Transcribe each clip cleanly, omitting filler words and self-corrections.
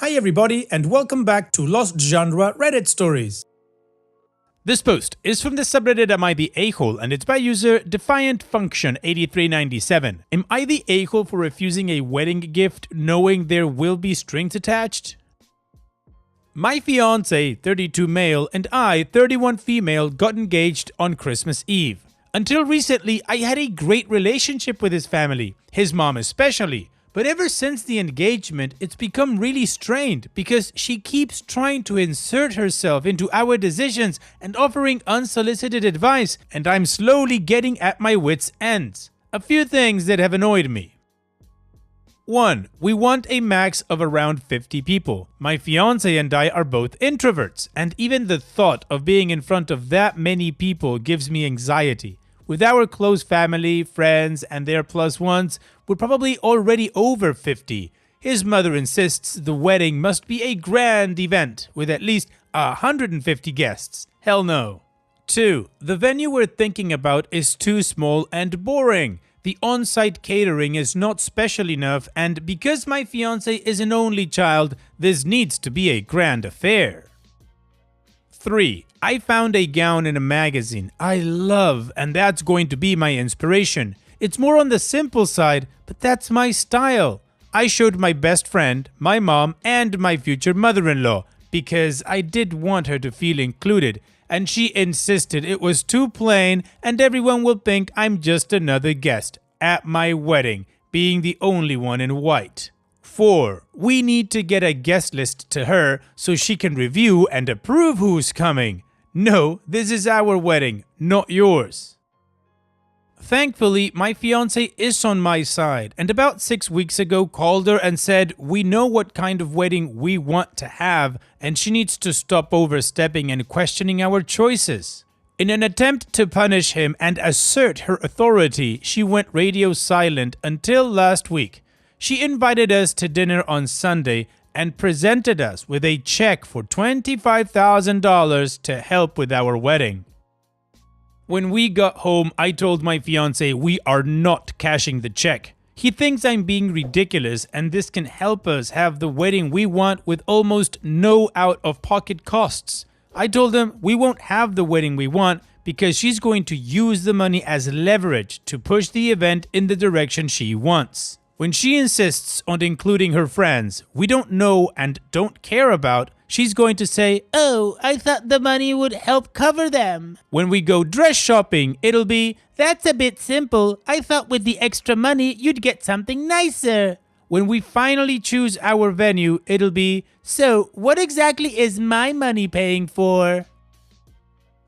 Hi everybody and welcome back to Lost Genre Reddit Stories. This post is from the subreddit Am I the A-hole and it's by user DefiantFunction8397. Am I the a-hole for refusing a wedding gift knowing there will be strings attached? My fiance, 32 male, and I, 31 female, got engaged on Christmas Eve. Until recently, I had a great relationship with his family, his mom especially. But ever since the engagement, it's become really strained because she keeps trying to insert herself into our decisions and offering unsolicited advice, and I'm slowly getting at my wits' ends. A few things that have annoyed me. 1. We want a max of around 50 people. My fiance and I are both introverts, and even the thought of being in front of that many people gives me anxiety. With our close family, friends, and their plus ones, we're probably already over 50. His mother insists the wedding must be a grand event with at least 150 guests. Hell no. 2. The venue we're thinking about is too small and boring. The on-site catering is not special enough, and because my fiance is an only child, this needs to be a grand affair. 3. I found a gown in a magazine I love, and that's going to be my inspiration. It's more on the simple side, but that's my style. I showed my best friend, my mom, and my future mother-in-law because I did want her to feel included, and she insisted it was too plain and everyone will think I'm just another guest at my wedding, being the only one in white. 4. We need to get a guest list to her so she can review and approve who's coming. No, this is our wedding, not yours. Thankfully, my fiance is on my side, and about 6 weeks ago called her and said we know what kind of wedding we want to have, and she needs to stop overstepping and questioning our choices. In an attempt to punish him and assert her authority, she went radio silent until last week. She invited us to dinner on Sunday and presented us with a check for $25,000 to help with our wedding. When we got home, I told my fiance we are not cashing the check. He thinks I'm being ridiculous and this can help us have the wedding we want with almost no out-of-pocket costs. I told him we won't have the wedding we want because she's going to use the money as leverage to push the event in the direction she wants. When she insists on including her friends we don't know and don't care about, she's going to say, "Oh, I thought the money would help cover them." When we go dress shopping, it'll be, "That's a bit simple. I thought with the extra money you'd get something nicer." When we finally choose our venue, it'll be, "So, what exactly is my money paying for?"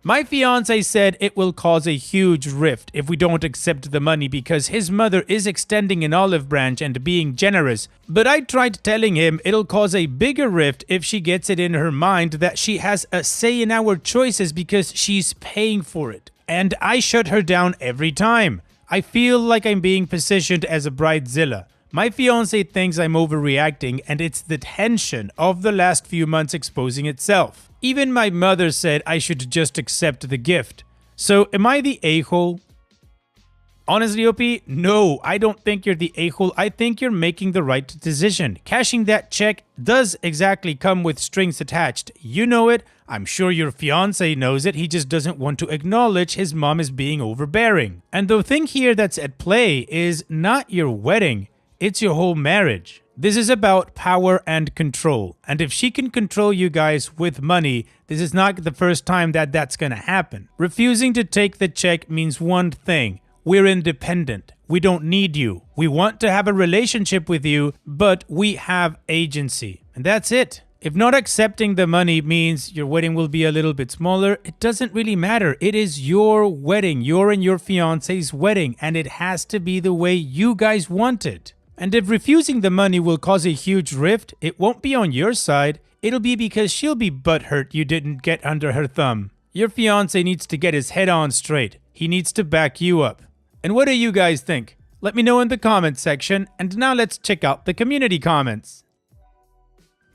My fiance said it will cause a huge rift if we don't accept the money because his mother is extending an olive branch and being generous, but I tried telling him it'll cause a bigger rift if she gets it in her mind that she has a say in our choices because she's paying for it. And I shut her down every time. I feel like I'm being positioned as a bridezilla. My fiance thinks I'm overreacting and it's the tension of the last few months exposing itself. Even my mother said I should just accept the gift. So am I the a-hole? Honestly, OP, no, I don't think you're the a-hole. I think you're making the right decision. Cashing that check does exactly come with strings attached. You know it. I'm sure your fiance knows it. He just doesn't want to acknowledge his mom is being overbearing. And the thing here that's at play is not your wedding. It's your whole marriage. This is about power and control. And if she can control you guys with money, this is not the first time that that's gonna happen. Refusing to take the check means one thing. We're independent. We don't need you. We want to have a relationship with you, but we have agency. And that's it. If not accepting the money means your wedding will be a little bit smaller, it doesn't really matter. It is your wedding. Your and your fiance's wedding, and it has to be the way you guys want it. And if refusing the money will cause a huge rift, it won't be on your side. It'll be because she'll be butthurt you didn't get under her thumb. Your fiance needs to get his head on straight. He needs to back you up. And what do you guys think? Let me know in the comments section. And now let's check out the community comments.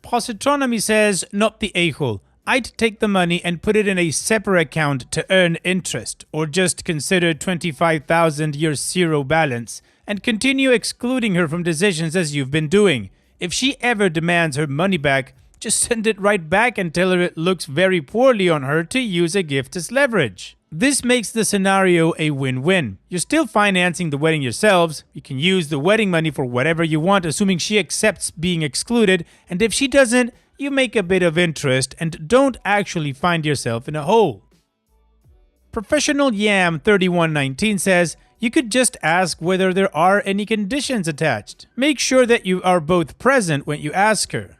Positronomy says, not the a-hole. I'd take the money and put it in a separate account to earn interest, or just consider 25,000 your zero balance, and continue excluding her from decisions as you've been doing. If she ever demands her money back, just send it right back and tell her it looks very poorly on her to use a gift as leverage. This makes the scenario a win-win. You're still financing the wedding yourselves. You can use the wedding money for whatever you want, assuming she accepts being excluded. And if she doesn't, you make a bit of interest and don't actually find yourself in a hole. Professional Yam 3119 says, you could just ask whether there are any conditions attached. Make sure that you are both present when you ask her.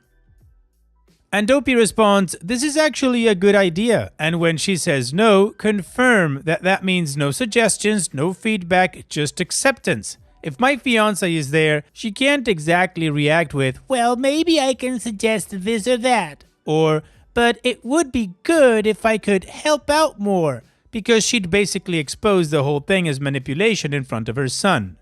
And Dopey responds, this is actually a good idea. And when she says no, confirm that that means no suggestions, no feedback, just acceptance. If my fiance is there, she can't exactly react with, well, maybe I can suggest this or that. Or, but it would be good if I could help out more. Because she'd basically expose the whole thing as manipulation in front of her son.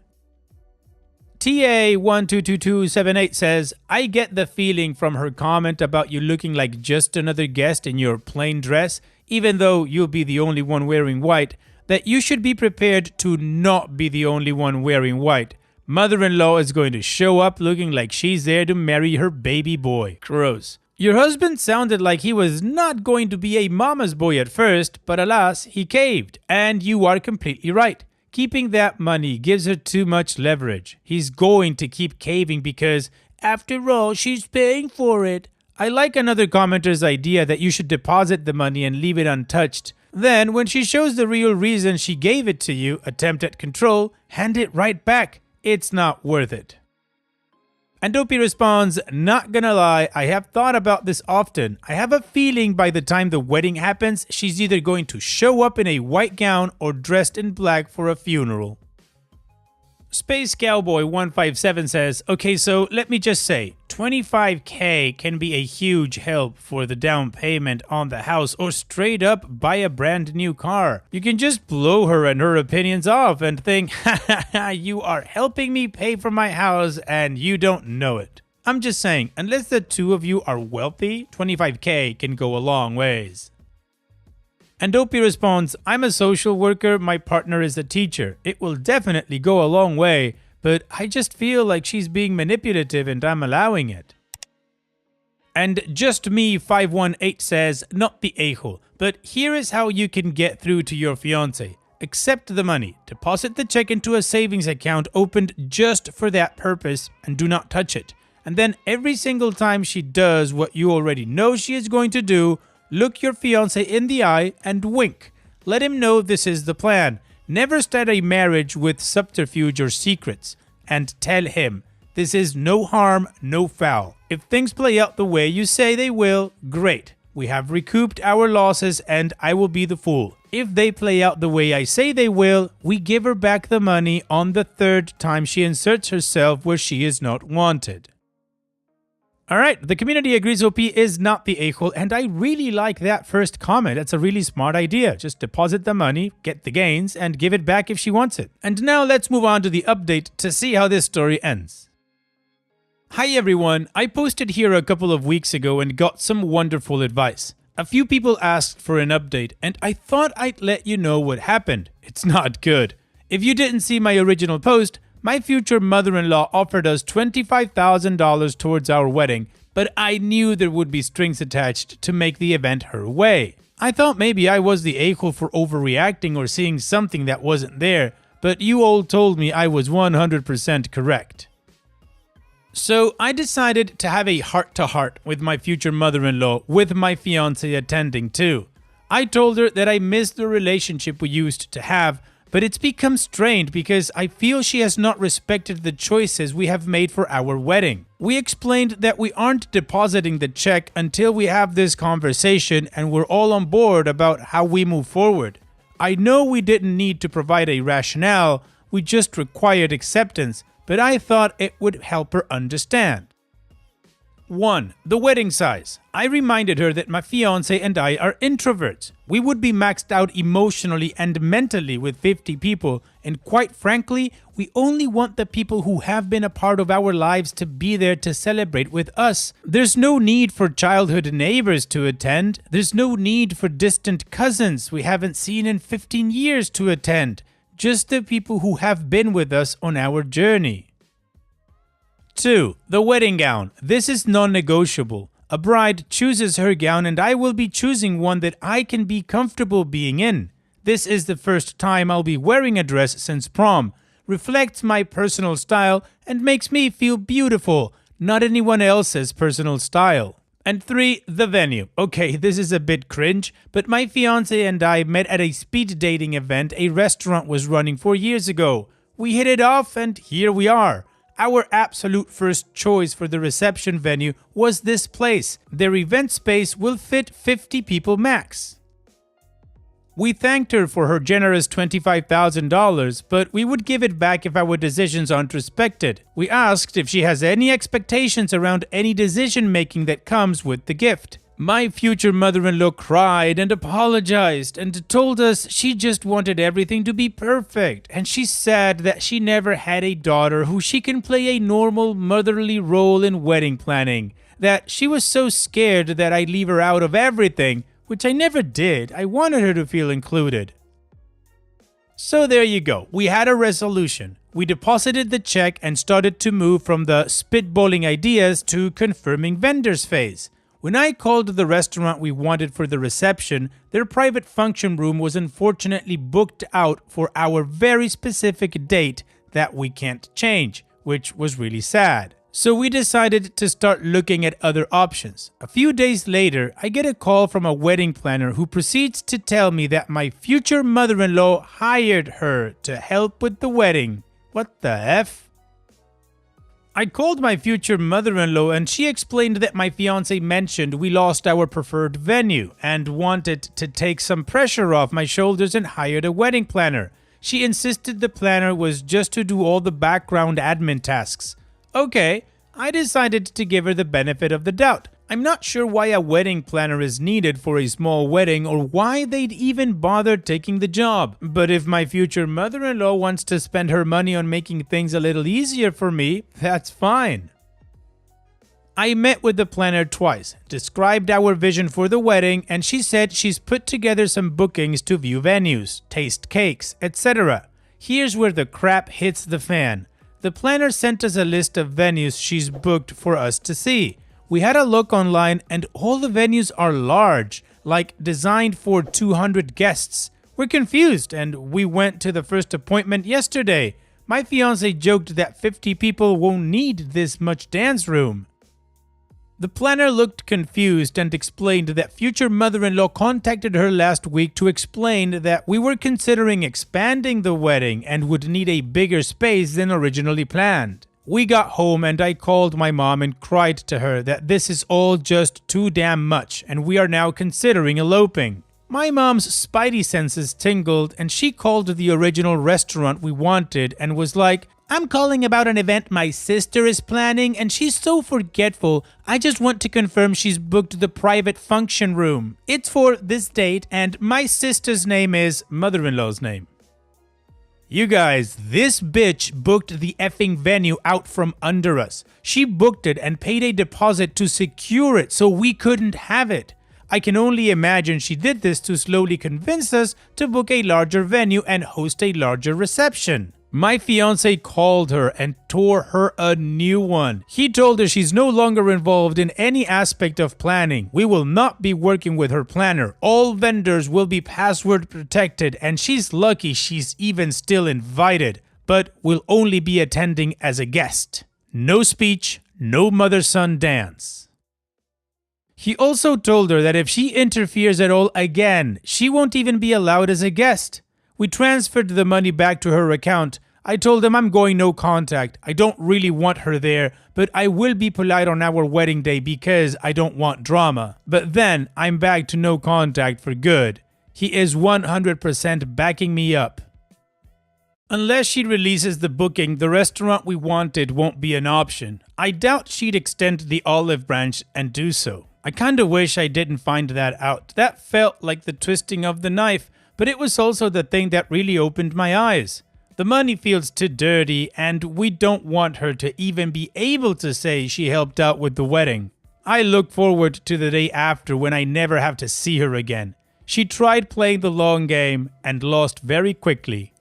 TA122278 says, I get the feeling from her comment about you looking like just another guest in your plain dress, even though you'll be the only one wearing white, that you should be prepared to not be the only one wearing white. Mother-in-law is going to show up looking like she's there to marry her baby boy. Gross. Your husband sounded like he was not going to be a mama's boy at first, but alas, he caved. And you are completely right. Keeping that money gives her too much leverage. He's going to keep caving because, after all, she's paying for it. I like another commenter's idea that you should deposit the money and leave it untouched. Then, when she shows the real reason she gave it to you, attempt at control, hand it right back. It's not worth it. And Dopey responds, not gonna lie, I have thought about this often. I have a feeling by the time the wedding happens, she's either going to show up in a white gown or dressed in black for a funeral. Space Cowboy 157 says, okay, so let me just say, $25K can be a huge help for the down payment on the house or straight up buy a brand new car. You can just blow her and her opinions off and think, ha ha ha, you are helping me pay for my house and you don't know it. I'm just saying, unless the two of you are wealthy, $25K can go a long ways. And Dopey responds, I'm a social worker, my partner is a teacher. It will definitely go a long way, but I just feel like she's being manipulative and I'm allowing it. And Just Me 518 says, not the a-hole, but here is how you can get through to your fiance. Accept the money, deposit the check into a savings account opened just for that purpose, and do not touch it. And then every single time she does what you already know she is going to do, look your fiancé in the eye and wink. Let him know this is the plan. Never start a marriage with subterfuge or secrets. And tell him, this is no harm, no foul. If things play out the way you say they will, great. We have recouped our losses and I will be the fool. If they play out the way I say they will, we give her back the money on the third time she inserts herself where she is not wanted. Alright, the community agrees OP is not the a-hole, and I really like that first comment. That's a really smart idea. Just deposit the money, get the gains, and give it back if she wants it. And now let's move on to the update to see how this story ends. Hi everyone, I posted here a couple of weeks ago and got some wonderful advice. A few people asked for an update, and I thought I'd let you know what happened. It's not good. If you didn't see my original post, my future mother-in-law offered us $25,000 towards our wedding, but I knew there would be strings attached to make the event her way. I thought maybe I was the a-hole for overreacting or seeing something that wasn't there, but you all told me I was 100% correct. So I decided to have a heart-to-heart with my future mother-in-law, with my fiancé attending too. I told her that I missed the relationship we used to have, but it's become strained because I feel she has not respected the choices we have made for our wedding. We explained that we aren't depositing the check until we have this conversation and we're all on board about how we move forward. I know we didn't need to provide a rationale, we just required acceptance, but I thought it would help her understand. 1. The wedding size. I reminded her that my fiancé and I are introverts. We would be maxed out emotionally and mentally with 50 people, and quite frankly, we only want the people who have been a part of our lives to be there to celebrate with us. There's no need for childhood neighbors to attend. There's no need for distant cousins we haven't seen in 15 years to attend. Just the people who have been with us on our journey. 2. The wedding gown. This is non-negotiable. A bride chooses her gown and I will be choosing one that I can be comfortable being in. This is the first time I'll be wearing a dress since prom. Reflects my personal style and makes me feel beautiful, not anyone else's personal style. And 3. The venue. Okay, this is a bit cringe, but my fiance and I met at a speed dating event a restaurant was running 4 years ago. We hit it off and here we are. Our absolute first choice for the reception venue was this place. Their event space will fit 50 people max. We thanked her for her generous $25,000, but we would give it back if our decisions aren't respected. We asked if she has any expectations around any decision making that comes with the gift. My future mother-in-law cried and apologized and told us she just wanted everything to be perfect, and she said that she never had a daughter who she can play a normal motherly role in wedding planning, that she was so scared that I'd leave her out of everything, which I never did. I wanted her to feel included. So there you go. We had a resolution. We deposited the check and started to move from the spitballing ideas to confirming vendors phase. When I called the restaurant we wanted for the reception, their private function room was unfortunately booked out for our very specific date that we can't change, which was really sad. So we decided to start looking at other options. A few days later, I get a call from a wedding planner who proceeds to tell me that my future mother-in-law hired her to help with the wedding. What the F? I called my future mother-in-law and she explained that my fiance mentioned we lost our preferred venue and wanted to take some pressure off my shoulders and hired a wedding planner. She insisted the planner was just to do all the background admin tasks. Okay, I decided to give her the benefit of the doubt. I'm not sure why a wedding planner is needed for a small wedding or why they'd even bother taking the job. But if my future mother-in-law wants to spend her money on making things a little easier for me, that's fine. I met with the planner twice, described our vision for the wedding, and she said she's put together some bookings to view venues, taste cakes, etc. Here's where the crap hits the fan. The planner sent us a list of venues she's booked for us to see. We had a look online and all the venues are large, like designed for 200 guests. We're confused and we went to the first appointment yesterday. My fiance joked that 50 people won't need this much dance room. The planner looked confused and explained that future mother-in-law contacted her last week to explain that we were considering expanding the wedding and would need a bigger space than originally planned. We got home and I called my mom and cried to her that this is all just too damn much and we are now considering eloping. My mom's spidey senses tingled and she called the original restaurant we wanted and was like, "I'm calling about an event my sister is planning and she's so forgetful. I just want to confirm she's booked the private function room. It's for this date and my sister's name is mother-in-law's name." You guys, this bitch booked the effing venue out from under us. She booked it and paid a deposit to secure it so we couldn't have it. I can only imagine she did this to slowly convince us to book a larger venue and host a larger reception. My fiance called her and tore her a new one. He told her she's no longer involved in any aspect of planning. We will not be working with her planner. All vendors will be password protected and she's lucky she's even still invited, but will only be attending as a guest. No speech, no mother-son dance. He also told her that if she interferes at all again, she won't even be allowed as a guest. We transferred the money back to her account. I told him I'm going no contact. I don't really want her there, but I will be polite on our wedding day because I don't want drama. But then I'm back to no contact for good. He is 100% backing me up. Unless she releases the booking, the restaurant we wanted won't be an option. I doubt she'd extend the olive branch and do so. I kinda wish I didn't find that out. That felt like the twisting of the knife. But it was also the thing that really opened my eyes. The money feels too dirty and we don't want her to even be able to say she helped out with the wedding. I look forward to the day after when I never have to see her again. She tried playing the long game and lost very quickly.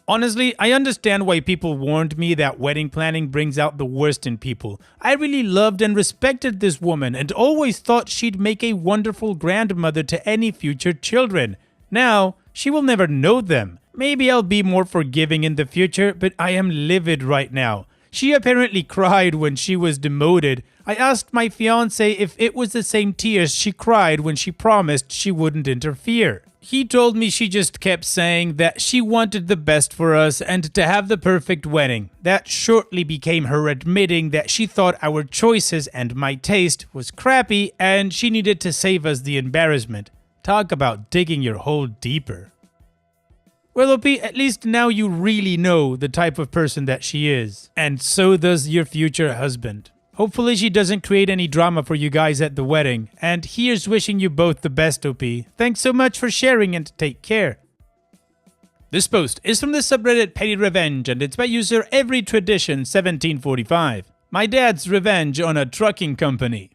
Honestly, I understand why people warned me that wedding planning brings out the worst in people. I really loved and respected this woman and always thought she'd make a wonderful grandmother to any future children. Now, she will never know them. Maybe I'll be more forgiving in the future, but I am livid right now. She apparently cried when she was demoted. I asked my fiancé if it was the same tears she cried when she promised she wouldn't interfere. He told me she just kept saying that she wanted the best for us and to have the perfect wedding. That shortly became her admitting that she thought our choices and my taste was crappy and she needed to save us the embarrassment. Talk about digging your hole deeper. Well, OP, at least now you really know the type of person that she is. And so does your future husband. Hopefully she doesn't create any drama for you guys at the wedding. And here's wishing you both the best, OP. Thanks so much for sharing and take care. This post is from the subreddit Petty Revenge and it's by user EveryTradition1745. My dad's revenge on a trucking company.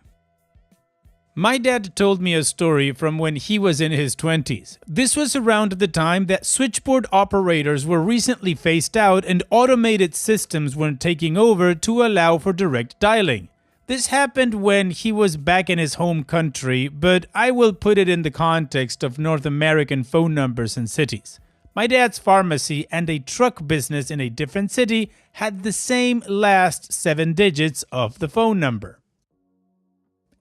My dad told me a story from when he was in his 20s. This was around the time that switchboard operators were recently phased out and automated systems were taking over to allow for direct dialing. This happened when he was back in his home country, but I will put it in the context of North American phone numbers and cities. My dad's pharmacy and a truck business in a different city had the same last 7 digits of the phone number.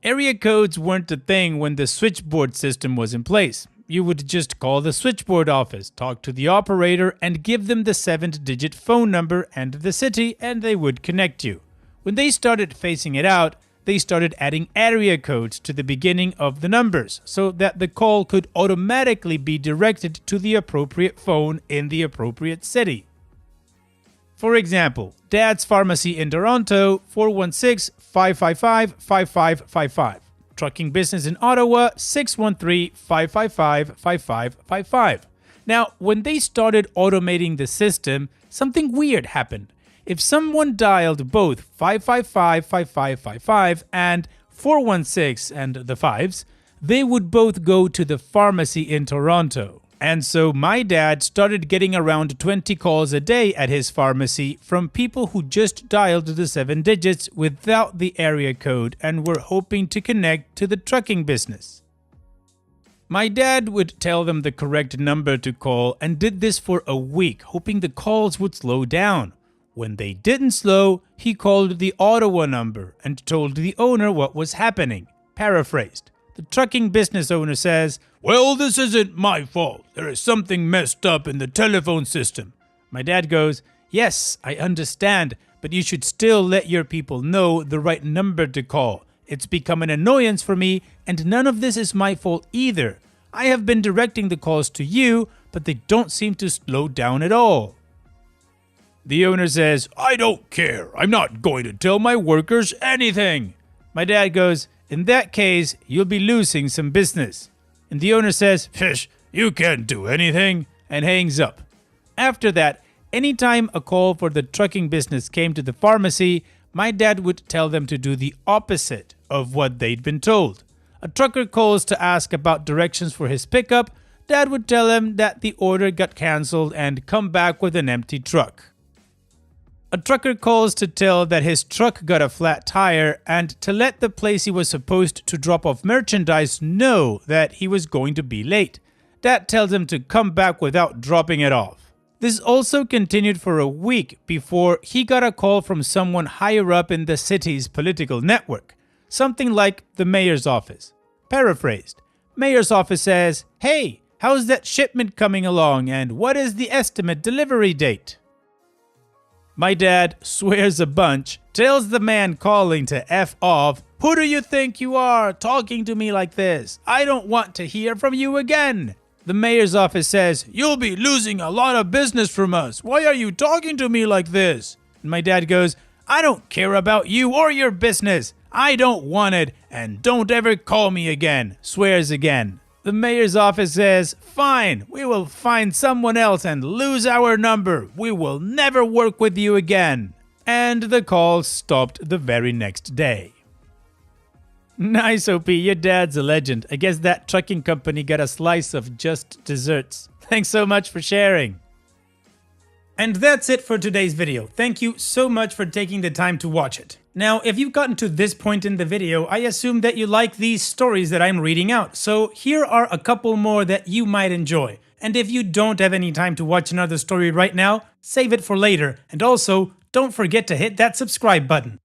Area codes weren't a thing when the switchboard system was in place. You would just call the switchboard office, talk to the operator, and give them the 7-digit phone number and the city, and they would connect you. When they started phasing it out, they started adding area codes to the beginning of the numbers so that the call could automatically be directed to the appropriate phone in the appropriate city. For example, Dad's Pharmacy in Toronto, 416-555-5555. Trucking Business in Ottawa, 613-555-5555. Now, when they started automating the system, something weird happened. If someone dialed both 555-5555 and 416 and the 5s, they would both go to the pharmacy in Toronto. And so my dad started getting around 20 calls a day at his pharmacy from people who just dialed the 7 digits without the area code and were hoping to connect to the trucking business. My dad would tell them the correct number to call and did this for a week, hoping the calls would slow down. When they didn't slow, he called the Ottawa number and told the owner what was happening. Paraphrased. The trucking business owner says, "Well, this isn't my fault. There is something messed up in the telephone system." My dad goes, "Yes, I understand, but you should still let your people know the right number to call. It's become an annoyance for me, and none of this is my fault either. I have been directing the calls to you, but they don't seem to slow down at all." The owner says, "I don't care. I'm not going to tell my workers anything." My dad goes, "In that case, you'll be losing some business." And the owner says, "Fish, you can't do anything," and hangs up. After that, anytime a call for the trucking business came to the pharmacy, my dad would tell them to do the opposite of what they'd been told. A trucker calls to ask about directions for his pickup. Dad would tell him that the order got canceled and come back with an empty truck. A trucker calls to tell that his truck got a flat tire and to let the place he was supposed to drop off merchandise know that he was going to be late. Dad tells him to come back without dropping it off. This also continued for a week before he got a call from someone higher up in the city's political network. Something like the mayor's office. Paraphrased. Mayor's office says, "Hey, how's that shipment coming along and what is the estimate delivery date?" My dad swears a bunch, tells the man calling to F off. "Who do you think you are talking to me like this? I don't want to hear from you again." The mayor's office says, "You'll be losing a lot of business from us. Why are you talking to me like this?" And my dad goes, "I don't care about you or your business. I don't want it, and don't ever call me again." Swears again. The mayor's office says, "Fine, we will find someone else and lose our number. We will never work with you again." And the call stopped the very next day. Nice, OP. Your dad's a legend. I guess that trucking company got a slice of just desserts. Thanks so much for sharing. And that's it for today's video. Thank you so much for taking the time to watch it. Now, if you've gotten to this point in the video, I assume that you like these stories that I'm reading out, so here are a couple more that you might enjoy. And if you don't have any time to watch another story right now, save it for later, and also, don't forget to hit that subscribe button.